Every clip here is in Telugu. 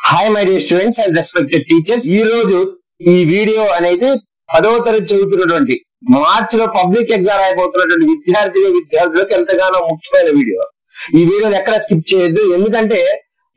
Hi my dear students and respected teachers. ఈ రోజు ఈ వీడియో అనేది 10వ తరగతి చదువుతున్నటువంటి మార్చి లో పబ్లిక్ ఎగ్జామ్ అయిపోతున్నటువంటి విద్యార్థులకు ఎంతగానో ముఖ్యమైన వీడియో. ఈ వీడియోని ఎక్కడ స్కిప్ చేయొద్దు. ఎందుకంటే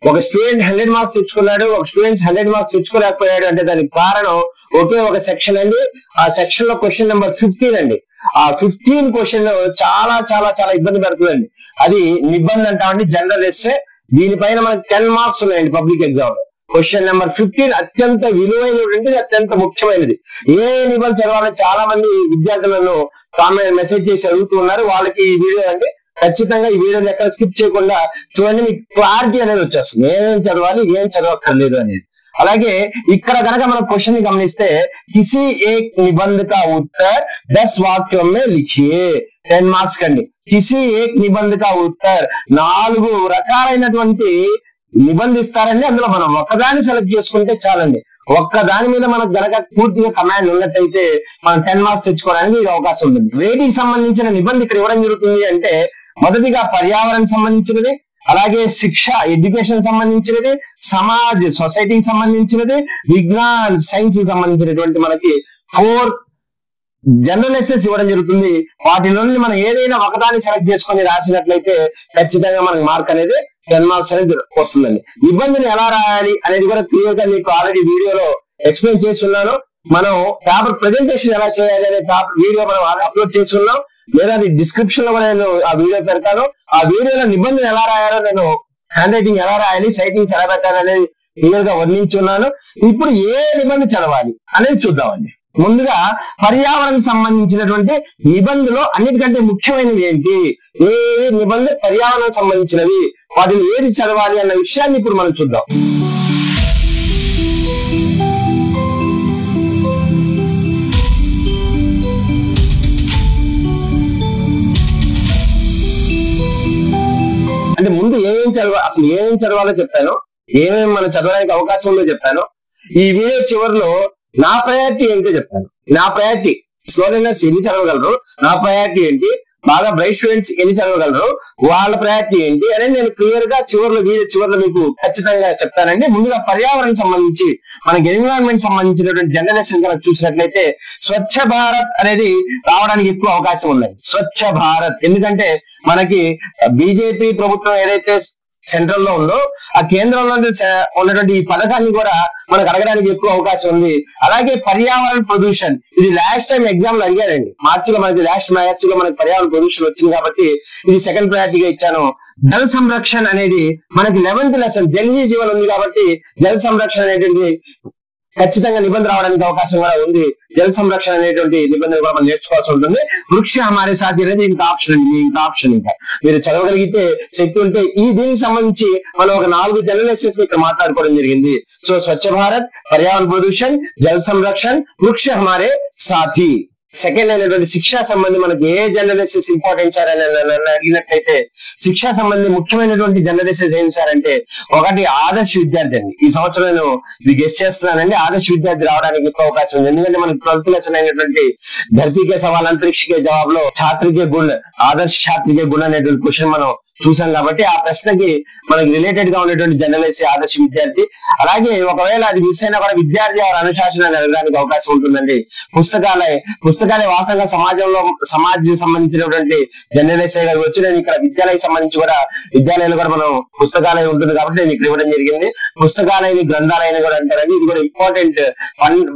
ఒక స్టూడెంట్ 100 మార్క్స్ తెచ్చుకున్నాడు, ఒక స్టూడెంట్ 100 మార్క్స్ తెచ్చుకోలేకపోయాడు అంటే దానికి కారణం ఒకే ఒక సెక్షన్ అండి. ఆ సెక్షన్ లో క్వశ్చన్ నెంబర్ 15 అండి. ఆ 15 క్వశ్చన్ చాలా చాలా చాలా ఇబ్బంది పడుతుందండి. అది నిబంధన అంటామండి, జనరల్ ఎస్సే. దీనిపైన మనకి 10 మార్క్స్ ఉన్నాయండి పబ్లిక్ ఎగ్జామ్ లో. క్వశ్చన్ నెంబర్ 15 అత్యంత విలువైనటువంటి, అత్యంత ముఖ్యమైనది. ఏ నిబంధన చదవాలని చాలా మంది విద్యార్థులను కామెంట్ మెసేజ్ చేసి అడుగుతున్నారు. వాళ్ళకి ఈ వీడియో అండి. ఖచ్చితంగా ఈ వీడియోని ఎక్కడ స్కిప్ చేయకుండా చూడండి, మీకు క్లారిటీ అనేది వచ్చేస్తుంది ఏమేమి చదవాలి, ఏం చదవక్కర్లేదు అనేది. అలాగే ఇక్కడ కనుక మనం క్వశ్చన్ ని గమనిస్తే కిసి ఏక్ నిబంధ కా ఉత్తర్ 10 వాక్యం మే లిఖియే. 10 మార్క్స్ కండి. కిసి ఏక్ నిబంధ కా ఉత్తర్ 4 రకాలైనటువంటి నిబంధిస్తారండి. అందులో మనం ఒక్కదాన్ని సెలెక్ట్ చేసుకుంటే చాలండి. ఒక్కదాని మీద మనకు గనక పూర్తిగా కమాండ్ ఉన్నట్టయితే మనం 10 మార్క్స్ తెచ్చుకోవడానికి అవకాశం ఉంటుంది. వేటికి సంబంధించిన నిబంధన ఇక్కడ ఇవ్వడం జరుగుతుంది అంటే, మొదటిగా పర్యావరణ సంబంధించినది, అలాగే శిక్ష ఎడ్యుకేషన్ సంబంధించినది, సమాజ్ సొసైటీకి సంబంధించినది, విజ్ఞాన్ సైన్స్ కి సంబంధించినటువంటి మనకి 4 జనరల్ ఎస్సెస్ ఇవ్వడం జరుగుతుంది. వాటిలో మనం ఏదైనా ఒకదాన్ని సెలెక్ట్ చేసుకొని రాసినట్లయితే ఖచ్చితంగా మనకి మార్క్ అనేది 10 మార్క్స్ అనేది వస్తుందండి. నిబంధన ఎలా రాయాలి అనేది కూడా క్లియర్ గా మీకు ఆల్రెడీ వీడియోలో ఎక్స్ప్లెయిన్ చేస్తున్నాను. మనం పేపర్ ప్రెజెంటేషన్ ఎలా చేయాలి అనే పేపర్ వీడియో మనం అప్లోడ్ చేస్తున్నాం, లేదా డిస్క్రిప్షన్ లో నేను ఆ వీడియో పెడతాను. ఆ వీడియోలో నిబంధన ఎలా రాయాలో, నేను హ్యాండ్ రైటింగ్ ఎలా రాయాలి, సైటింగ్స్ ఎలా పెట్టాలి అనేది క్లియర్ గా వర్ణించున్నాను. ఇప్పుడు ఏ నిబంధన చదవాలి అనేది చూద్దామండి. ముందుగా పర్యావరణం సంబంధించినటువంటి నిబంధనలు అన్నిటికంటే ముఖ్యమైనవి ఏంటి, ఏ నిబంధన పర్యావరణం సంబంధించినవి, వాటిని ఏది చదవాలి అన్న విషయాన్ని ఇప్పుడు మనం చూద్దాం. అంటే ముందు ఏమేమి చదవాలి, అసలు ఏమేమి చదవాలో చెప్తాను, ఏమేమి మనం చదవడానికి అవకాశం ఉందో చెప్తాను. ఈ వీడియో చివరిలో నా ప్రయారిటీ ఏంటో చెప్తాను. నా ప్రయారిటీ స్లో లెర్నర్స్ ఎన్ని చదవగలరు, నా ప్రయారిటీ ఏంటి, బాగా బ్రైట్ స్టూడెంట్స్ ఎన్ని చదవగలరు, వాళ్ళ ప్రయారిటీ ఏంటి అనేది నేను క్లియర్ గా వీడియో చివరిలో మీకు ఖచ్చితంగా చెప్తానండి. ముందుగా పర్యావరణం సంబంధించి మనకి ఎన్విరాన్మెంట్ సంబంధించినటువంటి జనరల్ ఎస్సెస్ కనుక చూసినట్లయితే స్వచ్ఛ భారత్ అనేది రావడానికి ఎక్కువ అవకాశం ఉంది. స్వచ్ఛ భారత్ ఎందుకంటే మనకి బీజేపీ ప్రభుత్వం ఏదైతే సెంట్రల్ లో ఉందో ఆ కేంద్రంలో ఉన్నటువంటి ఈ పథకాన్ని కూడా మనకు అడగడానికి ఎక్కువ అవకాశం ఉంది. అలాగే పర్యావరణ పొల్యూషన్, ఇది లాస్ట్ టైం ఎగ్జామ్ లో అడిగారండి. మార్చిలో మనకి లాస్ట్ మ్యాచ్ లో మనకి పర్యావరణ పొల్యూషన్ వచ్చింది కాబట్టి ఇది సెకండ్ ప్రయారిటీగా ఇచ్చాను. జల సంరక్షణ అనేది మనకి 11th lesson Jal he Jeevan ఉంది కాబట్టి జల సంరక్షణ అనేటువంటి ఖచ్చితంగా నిబంధన రావడానికి అవకాశం కూడా ఉంది. జల సంరక్షణ అనేటువంటి నిబంధన కూడా మనం నేర్చుకోవాల్సి ఉంటుంది. వృక్ష హమారే సాథీ అనేది ఇంకా ఆప్షన్ అండి, ఇంకా ఆప్షన్. ఇంకా మీరు చదవగలిగితే శక్తి ఉంటే దీనికి సంబంధించి మనం ఒక 4 జనరల్ ఎస్సెస్ ఇక్కడ మాట్లాడుకోవడం జరిగింది. సో స్వచ్ఛ భారత్, పర్యావరణ ప్రదూషణ, జల సంరక్షణ, వృక్ష హమారే సాథీ. సెకండ్ అయినటువంటి శిక్షా సంబంధి మనకి ఏ జనరల్ ఎస్సెస్ ఇంపార్టెంట్ సార్ అని అడిగినట్లయితే శిక్షా సంబంధి ముఖ్యమైనటువంటి జనరల్ ఎస్సెస్ ఏంటి సార్ అంటే, ఒకటి ఆదర్శ విద్యార్థి అండి. ఈ సంవత్సరం నేను ఇది గెస్ట్ చేస్తున్నానండి. ఆదర్శ విద్యార్థి రావడానికి ఎక్కువ అవకాశం ఉంది. ఎందుకంటే మనకి 12th లెసన్ అయినటువంటి ధరతీకే సవాల్ అంతరిక్షకే జవాబులో ఛాత్రికే గుణ, ఆదర్శ ఛాత్రికే గుణ అనేటువంటి క్వశ్చన్ మనం చూసాం కాబట్టి ఆ ప్రశ్నకి మనకి రిలేటెడ్ గా ఉన్నటువంటి జనరల్ ఎస్సే ఆదర్శ విద్యార్థి. అలాగే ఒకవేళ అది మిస్ అయినా కూడా విద్యార్థి వారి అనుశాసనాన్ని అడగడానికి అవకాశం ఉంటుందండి. పుస్తకాలే వాస్తవంగా సమాజ సంబంధించినటువంటి జనరల్ ఎస్సే కావచ్చు. నేను ఇక్కడ విద్యాలయం సంబంధించి కూడా విద్యాలయాలు కూడా మనం పుస్తకాలయం ఉంటుంది కాబట్టి నేను ఇక్కడ ఇవ్వడం జరిగింది. పుస్తకాలయం గ్రంథాలయం కూడా అంటారండి. ఇది కూడా ఇంపార్టెంట్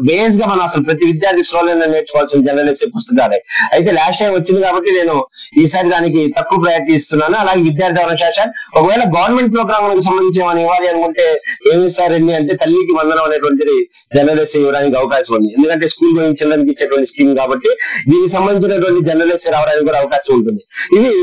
బేస్ గా మనం అసలు ప్రతి విద్యార్థి స్లోలో నేర్చుకోవాల్సిన జనరల్ ఎస్సే పుస్తకాలయం. అయితే లాస్ట్ టైం వచ్చింది కాబట్టి నేను ఈసారి దానికి తక్కువ ప్రయారిటీ ఇస్తున్నాను. అలాగే విద్యార్థి అనుశాసన, ఒకవేళ గవర్నమెంట్ ప్రోగ్రామ్ సంబంధించి ఏమైనా ఇవ్వాలి అనుకుంటే ఏమి ఇస్తారండి అంటే తల్లికి వందనం అనేటువంటిది జనరల్ ఎస్సే ఇవ్వడానికి అవకాశం ఉంది. ఎందుకంటే స్కూల్ గోయింగ్ చిల్డ్రన్ కి ఇచ్చేటువంటి స్కీమ్ కాబట్టి దీనికి సంబంధించినటువంటి జనరల్ ఎస్సే రావడానికి కూడా అవకాశం ఉంటుంది. ఇవి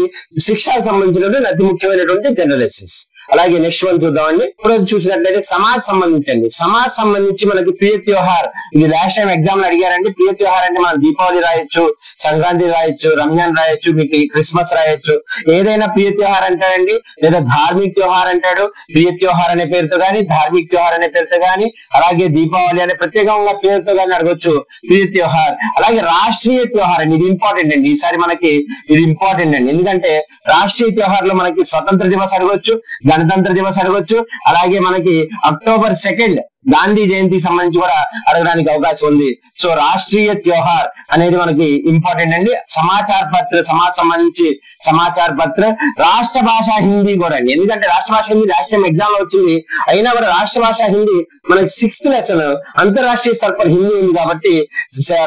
శిక్షకు సంబంధించినటువంటి అతి ముఖ్యమైనటువంటి జనరల్ ఎస్సెస్. అలాగే నెక్స్ట్ వన్ చూద్దామండి. ఇప్పుడు చూసినట్లయితే సమాజ్ సంబంధించండి. సమాజ్ సంబంధించి మనకి ప్రియ త్యోహార్, ఇది లాస్ట్ టైం ఎగ్జామ్ లో అడిగారండి. ప్రియ త్యోహార్ అంటే మనం దీపావళి రాయొచ్చు, సంక్రాంతి రాయొచ్చు, రంజాన్ రాయొచ్చు, మీకు క్రిస్మస్ రాయొచ్చు, ఏదైనా ప్రియ త్యోహార్ అంటాడండి. లేదా ధార్మిక్ త్యోహార్ అంటాడు. ప్రియ త్యోహార్ అనే పేరుతో గానీ, ధార్మిక్ త్యోహార్ అనే పేరుతో గానీ, అలాగే దీపావళి అనే ప్రత్యేకంగా పేరుతో గానీ అడగొచ్చు ప్రియ త్యోహార్. అలాగే రాష్ట్రీయ త్యోహార్ అండి, ఇది ఇంపార్టెంట్ అండి. ఈసారి మనకి ఇది ఇంపార్టెంట్ అండి. ఎందుకంటే రాష్ట్రీయ త్యోహార్ లో మనకి స్వతంత్ర దివస్ అడగొచ్చు, గణతంత్ర దివస్ అడగొచ్చు. అలాగే మనకి October 2 గాంధీ జయంతికి సంబంధించి కూడా అడగడానికి అవకాశం ఉంది. సో రాష్ట్రీయ త్యోహార్ అనేది మనకి ఇంపార్టెంట్ అండి. సంబంధించి సమాచార పత్ర, రాష్ట్ర భాష హిందీ కూడా అండి. ఎందుకంటే రాష్ట్ర భాష హిందీ లాస్ట్ టైం ఎగ్జామ్ లో వచ్చింది, అయినా కూడా రాష్ట్ర భాష హిందీ మనకి 6th లెసన్ అంతర్రాష్ట్రీయ స్థాయి పర్ హిందీ ఉంది కాబట్టి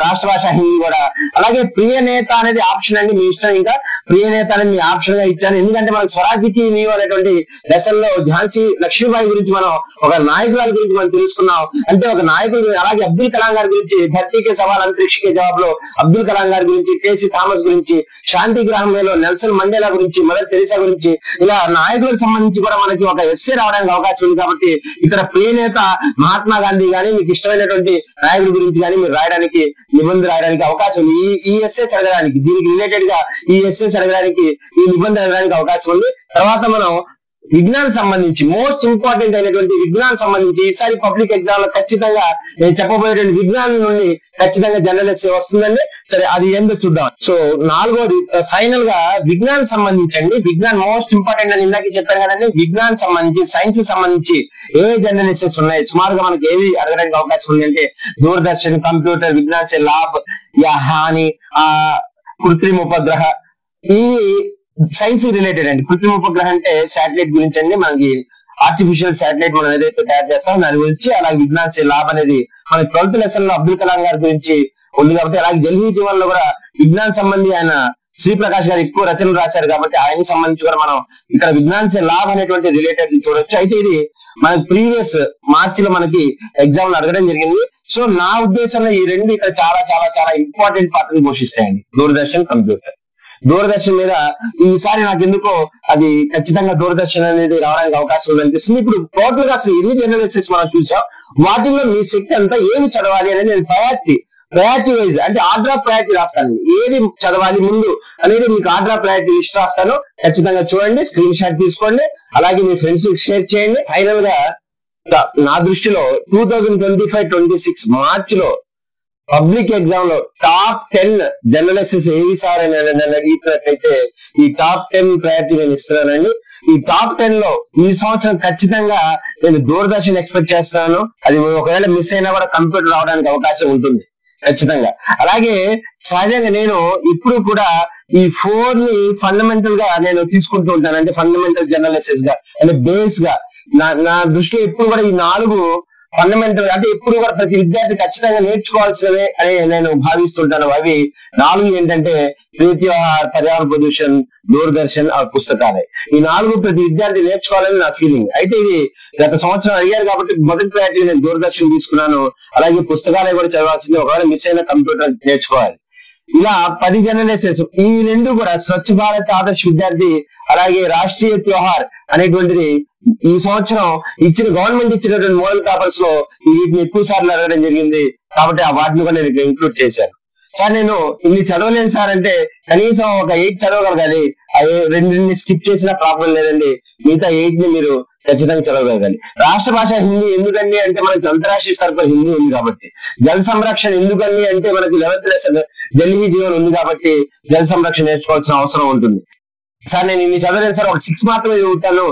రాష్ట్ర భాష హిందీ కూడా. అలాగే ప్రియ నేత అనేది ఆప్షన్ అండి, మీ ఇష్టం. ఇంకా ప్రియ నేత అనేది మీ ఆప్షన్ గా ఇచ్చాను, ఎందుకంటే మనకి స్వరాజ్కి నీవు అనేటువంటి లెసన్ లో ఝాన్సీ లక్ష్మీబాయి గురించి మనం ఒక నాయకురాల గురించి మనం తెలుసుకున్నాం. అంటే ఒక నాయకుడు. అలాగే అబ్దుల్ కలాం గారి గురించి ధర్తీకే సవాల్ అంతరిక్షకే జవాబ్ లో అబ్దుల్ కలాం గారి గురించి, కేసీ థామస్ గురించి, శాంతి గ్రామంలో నెల్సన్ మండేలా గురించి, మదర్ తెరీసా గురించి, ఇలా నాయకులకు సంబంధించి కూడా మనకి ఒక ఎస్సే రావడానికి అవకాశం ఉంది. కాబట్టి ఇక్కడ ప్రియ నేత మహాత్మా గాంధీ గానీ మీకు ఇష్టమైనటువంటి నాయకుడి గురించి కానీ మీరు రాయడానికి, నిబంధన రాయడానికి అవకాశం ఉంది. ఈ ఎస్సేస్ అడగడానికి, దీనికి రిలేటెడ్ గా ఈ ఎస్సేస్ అడగడానికి, ఈ నిబంధన అడగడానికి అవకాశం ఉంది. తర్వాత మనం విజ్ఞానం సంబంధించి మోస్ట్ ఇంపార్టెంట్ అయినటువంటి విజ్ఞానం సంబంధించి ఈసారి పబ్లిక్ ఎగ్జామ్ లో ఖచ్చితంగా నేను చెప్పబోయేటువంటి విజ్ఞానం నుండి ఖచ్చితంగా జనరల్ ఎస్సే వస్తుందండి. సరే, అది ఏందో చూద్దాం. సో 4వది ఫైనల్ గా విజ్ఞానం సంబంధించండి. విజ్ఞానం మోస్ట్ ఇంపార్టెంట్ అని ఇందాక చెప్పాను కదండి. విజ్ఞానం సంబంధించి, సైన్స్ సంబంధించి ఏ జనరల్ ఎస్సేస్ ఉన్నాయి, సుమారుగా మనకి ఏవి అడగడానికి అవకాశం ఉంది అంటే దూరదర్శన్, కంప్యూటర్, విజ్ఞాన్ సే లాబ్, యా హాని, కృత్రిమ ఉపగ్రహ, ఈ సైన్స్ రిలేటెడ్ అండి. కృత్రిమ ఉపగ్రహం అంటే శాటిలైట్ గురించి అండి. మనకి ఆర్టిఫిషియల్ శాటిలైట్ మనం ఏదైతే తయారు చేస్తామో దాని గురించి. అలాగే విజ్ఞాన్ సే లాబ్ అనేది మనకి 12th లెసన్ లో అబ్దుల్ కలాం గారి గురించి ఉంది కాబట్టి. అలాగే జల్హీ జీవన్ లో కూడా విజ్ఞాన్ సంబంధి ఆయన శ్రీప్రకాష్ గారు ఎక్కువ రచనలు రాశారు కాబట్టి ఆయనకి సంబంధించి కూడా మనం ఇక్కడ విజ్ఞాన్ సే లాబ్ అనేటువంటి రిలేటెడ్ చూడొచ్చు. అయితే ఇది మనకి ప్రీవియస్ మార్చి లో మనకి ఎగ్జామ్ లో అడగడం జరిగింది. సో నా ఉద్దేశంలో ఈ రెండు ఇక్కడ చాలా చాలా చాలా ఇంపార్టెంట్ పాత్రను పోషిస్తాయండి. దూరదర్శన్, కంప్యూటర్. దూరదర్శన్ మీద ఈసారి నాకు ఎందుకో అది ఖచ్చితంగా దూరదర్శన్ అనేది రావడానికి అవకాశం ఉంది అనిపిస్తుంది. ఇప్పుడు టోటల్ గా అసలు ఎన్ని జనరల్ ఎస్సేస్ మనం చూసాం, వాటిల్లో మీ శక్తి అంతా ఏమి చదవాలి అనేది నేను ప్రయారిటీ వైజ్ అంటే ఆర్డర్ ఆఫ్ ప్రయారిటీ రాస్తాను. ఏది చదవాలి ముందు అనేది మీకు ఆర్డర్ ఆఫ్ ప్రయారిటీ లిస్ట్ రాస్తాను. ఖచ్చితంగా చూడండి, స్క్రీన్ షాట్ తీసుకోండి, అలాగే మీ ఫ్రెండ్స్ షేర్ చేయండి. ఫైనల్ గా నా దృష్టిలో 2025-26 మార్చిలో పబ్లిక్ ఎగ్జామ్ లో టాప్ 10 జనరల్ ఎస్సేస్ ఏవి సార్ అని అడిగినట్లయితే ఈ టాప్ 10 ప్రయారిటీ నేను ఇస్తున్నానండి. ఈ టాప్ 10 లో ఈ సంవత్సరం ఖచ్చితంగా నేను దూరదర్శన్ ఎక్స్పెక్ట్ చేస్తున్నాను. అది ఒకవేళ మిస్ అయినా కూడా కంప్యూటర్ రావడానికి అవకాశం ఉంటుంది ఖచ్చితంగా. అలాగే సహజంగా నేను ఇప్పుడు కూడా ఈ 4 ని ఫండమెంటల్ గా నేను తీసుకుంటూ ఉంటాను. అంటే ఫండమెంటల్ జనరల్ ఎస్సేస్ గా, అంటే బేస్ గా నా దృష్టిలో ఎప్పుడు కూడా ఈ 4 ఫండమెంటల్ అంటే ఎప్పుడు కూడా ప్రతి విద్యార్థి ఖచ్చితంగా నేర్చుకోవాల్సినవే అని నేను భావిస్తుంటాను. అవి 4 ఏంటంటే ప్రీత్యోహార్, పర్యావరణ ప్రదూషణ్, దూరదర్శన్, పుస్తకాలే. ఈ 4 ప్రతి విద్యార్థి నేర్చుకోవాలని నా ఫీలింగ్. అయితే ఇది గత సంవత్సరం అడిగారు కాబట్టి మొదటి ప్రయారిటీ నేను దూరదర్శన్ తీసుకున్నాను. అలాగే పుస్తకాలే కూడా చదవాల్సింది, ఒకవేళ మిస్ అయిన కంప్యూటర్ నేర్చుకోవాలి. ఇలా 10 జనరల్ ఎస్సేస్. ఈ రెండు కూడా స్వచ్ఛ భారత్ ఆదర్శ్ విద్యార్థి, అలాగే రాష్ట్రీయ త్యోహార్ అనేటువంటిది ఈ సంవత్సరం గవర్నమెంట్ ఇచ్చినటువంటి మోడల్ పేపర్స్ లో వీటిని ఎక్కువ సార్లు అడగడం జరిగింది కాబట్టి ఆ వాటిని కూడా నేను ఇంక్లూడ్ చేశాను. సార్ నేను ఇన్ని చదవలేను సార్ అంటే కనీసం ఒక 8 చదవగలగాలి. 2 స్కిప్ చేసినా ప్రాబ్లం లేదండి. మిగతా 8 ని మీరు ఖచ్చితంగా చదవగలగాలి. రాష్ట్ర భాష హిందీ ఎందుకండి అంటే మనకి అంతర్రాష్ట్రీయ స్థాయి హిందీ ఉంది కాబట్టి. జల సంరక్షణ ఎందుకండి అంటే మనకి 11th లెసన్ జల్హీ జీవన్ ఉంది కాబట్టి జల సంరక్షణ నేర్చుకోవాల్సిన అవసరం ఉంటుంది. సార్ నేను ఇన్ని చదవలేను సార్, ఒక 6 మాత్రమే చదువుతాను,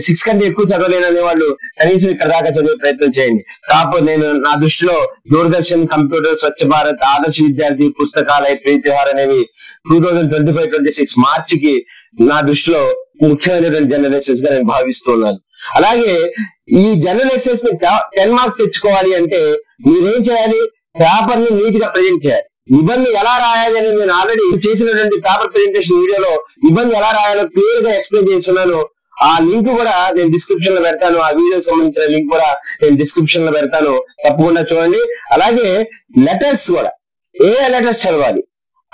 6 కంటే ఎక్కువ చదవలేను అనేవాళ్ళు కనీసం ఇక్కడ దాకా చదివే ప్రయత్నం చేయండి. కాకపోతే నేను నా దృష్టిలో దూరదర్శన్, కంప్యూటర్, స్వచ్ఛ భారత్, ఆదర్శ విద్యార్థి, పుస్తకాలయ, ప్రీత్యోహార్ అనేవి 2025-26 మార్చికి నా దృష్టిలో ముఖ్యమైనటువంటి జనరల్ ఎస్సేస్ గా నేను భావిస్తున్నాను. అలాగే ఈ జనరల్ ఎస్సేస్ ని 10 మార్క్స్ తెచ్చుకోవాలి అంటే మీరేం చేయాలి? పేపర్ ని నీట్ గా ప్రజెంట్ చేయాలి. నిబంధన ఎలా రాయాలి అనేది నేను ఆల్రెడీ చేసినటువంటి పేపర్ ప్రెజెంటేషన్ వీడియోలో నిబంధన ఎలా రాయాలో క్లియర్ గా ఎక్స్ప్లెయిన్ చేస్తున్నాను. ఆ లింక్ కూడా నేను డిస్క్రిప్షన్ లో పెడతాను. ఆ వీడియో సంబంధించిన లింక్ కూడా నేను డిస్క్రిప్షన్ లో పెడతాను, తప్పకుండా చూడండి. అలాగే లెటర్స్ కూడా ఏ లెటర్స్ చదవాలి,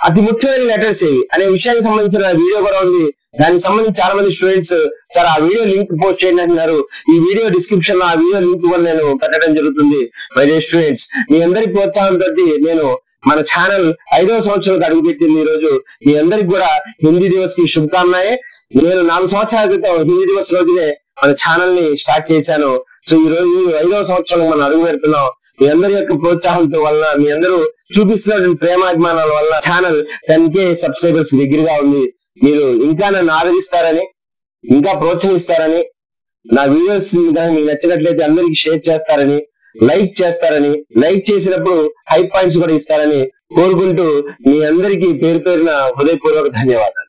అతి ముఖ్యమైన లెటర్స్ ఏవి అనే విషయానికి సంబంధించిన వీడియో కూడా ఉంది. దానికి సంబంధించి చాలా మంది స్టూడెంట్స్ సార్ ఆ వీడియో లింక్ పోస్ట్ చేయండి అంటున్నారు. ఈ వీడియో డిస్క్రిప్షన్ లో ఆ వీడియో లింక్ కూడా నేను పెట్టడం జరుగుతుంది. మై డియర్ స్టూడెంట్స్, మీ అందరి ప్రోత్సాహంతో నేను మన ఛానల్ 5వ సంవత్సరానికి అడుగుపెట్టింది. ఈ రోజు మీ అందరికి కూడా హిందీ దివస్ కి శుభకామనాయే. నేను 4 సంవత్సరాల క్రితం హిందీ దివస్ రోజునే మన ఛానల్ ని స్టార్ట్ చేశాను. సో ఈ రోజు 5వ సంవత్సరంలో మనం అడుగు పెడుతున్నాం. మీ అందరి యొక్క ప్రోత్సాహంతో వల్ల, మీ అందరూ చూపిస్తున్నటువంటి ప్రేమాభిమానాల వల్ల ఛానల్ 10K సబ్స్క్రైబర్స్ దగ్గరగా ఉంది. మీరు ఇంకా నన్ను ఆదరిస్తారని, ఇంకా ప్రోత్సహిస్తారని నా వీడియోస్ కానీ మీకు నచ్చినట్లయితే అందరికి షేర్ చేస్తారని, లైక్ చేస్తారని, లైక్ చేసినప్పుడు హై పాయింట్స్ కూడా ఇస్తారని కోరుకుంటూ మీ అందరికీ పేరు పేరున హృదయపూర్వక ధన్యవాదాలు.